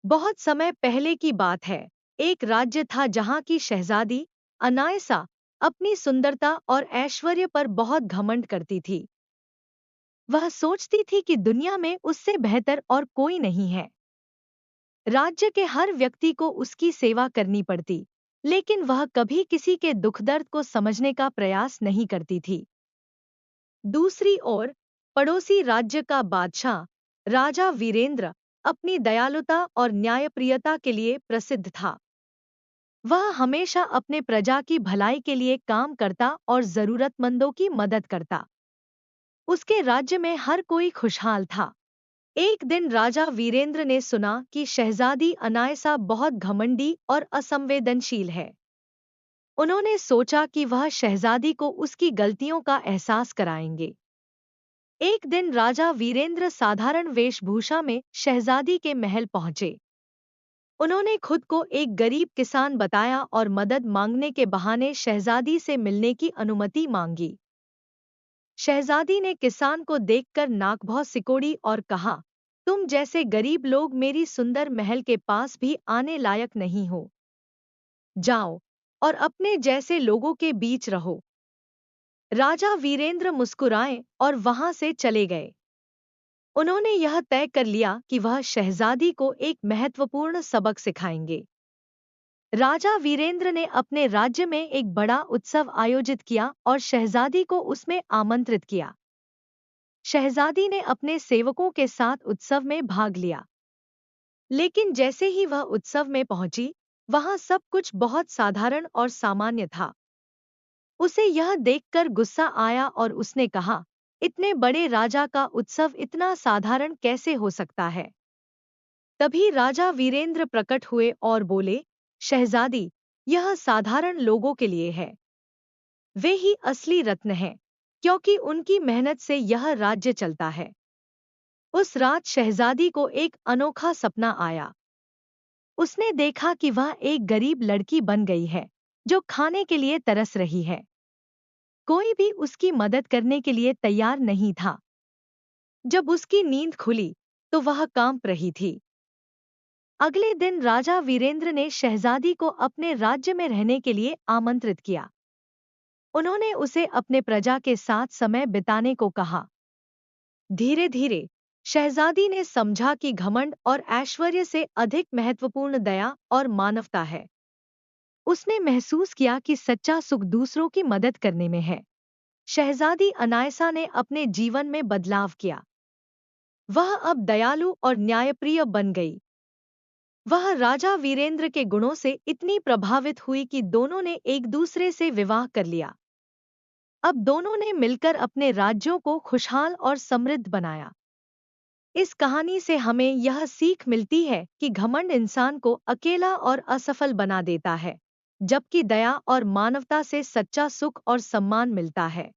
बहुत समय पहले की बात है। एक राज्य था जहाँ की शहजादी अनायसा अपनी सुंदरता और ऐश्वर्य पर बहुत घमंड करती थी। वह सोचती थी कि दुनिया में उससे बेहतर और कोई नहीं है। राज्य के हर व्यक्ति को उसकी सेवा करनी पड़ती, लेकिन वह कभी किसी के दुख दर्द को समझने का प्रयास नहीं करती थी। दूसरी ओर पड़ोसी राज्य का बादशाह राजा वीरेंद्र अपनी दयालुता और न्यायप्रियता के लिए प्रसिद्ध था। वह हमेशा अपने प्रजा की भलाई के लिए काम करता और जरूरतमंदों की मदद करता। उसके राज्य में हर कोई खुशहाल था। एक दिन राजा वीरेंद्र ने सुना कि शहजादी अनायसा बहुत घमंडी और असंवेदनशील है। उन्होंने सोचा कि वह शहजादी को उसकी गलतियों का एहसास कराएंगे। एक दिन राजा वीरेंद्र साधारण वेशभूषा में शहजादी के महल पहुंचे। उन्होंने खुद को एक गरीब किसान बताया और मदद मांगने के बहाने शहजादी से मिलने की अनुमति मांगी। शहजादी ने किसान को देखकर नाक भौं सिकोड़ी और कहा, तुम जैसे गरीब लोग मेरी सुंदर महल के पास भी आने लायक नहीं हो। जाओ और अपने जैसे लोगों के बीच रहो। राजा वीरेंद्र मुस्कुराए और वहां से चले गए। उन्होंने यह तय कर लिया कि वह शहजादी को एक महत्वपूर्ण सबक सिखाएंगे। राजा वीरेंद्र ने अपने राज्य में एक बड़ा उत्सव आयोजित किया और शहजादी को उसमें आमंत्रित किया। शहजादी ने अपने सेवकों के साथ उत्सव में भाग लिया। लेकिन जैसे ही वह उत्सव में पहुंची, वहां सब कुछ बहुत साधारण और सामान्य था। उसे यह देखकर गुस्सा आया और उसने कहा, इतने बड़े राजा का उत्सव इतना साधारण कैसे हो सकता है? तभी राजा वीरेंद्र प्रकट हुए और बोले, शहजादी, यह साधारण लोगों के लिए है। वे ही असली रत्न हैं, क्योंकि उनकी मेहनत से यह राज्य चलता है। उस रात शहजादी को एक अनोखा सपना आया। उसने देखा कि वह एक गरीब लड़की बन गई है, जो खाने के लिए तरस रही है। कोई भी उसकी मदद करने के लिए तैयार नहीं था। जब उसकी नींद खुली, तो वह कांप रही थी। अगले दिन राजा वीरेंद्र ने शहजादी को अपने राज्य में रहने के लिए आमंत्रित किया। उन्होंने उसे अपने प्रजा के साथ समय बिताने को कहा। धीरे धीरे शहजादी ने समझा कि घमंड और ऐश्वर्य से अधिक महत्वपूर्ण दया और मानवता है। उसने महसूस किया कि सच्चा सुख दूसरों की मदद करने में है। शहजादी अनायसा ने अपने जीवन में बदलाव किया। वह अब दयालु और न्यायप्रिय बन गई। वह राजा वीरेंद्र के गुणों से इतनी प्रभावित हुई कि दोनों ने एक दूसरे से विवाह कर लिया। अब दोनों ने मिलकर अपने राज्यों को खुशहाल और समृद्ध बनाया। इस कहानी से हमें यह सीख मिलती है कि घमंड इंसान को अकेला और असफल बना देता है, जबकि दया और मानवता से सच्चा सुख और सम्मान मिलता है।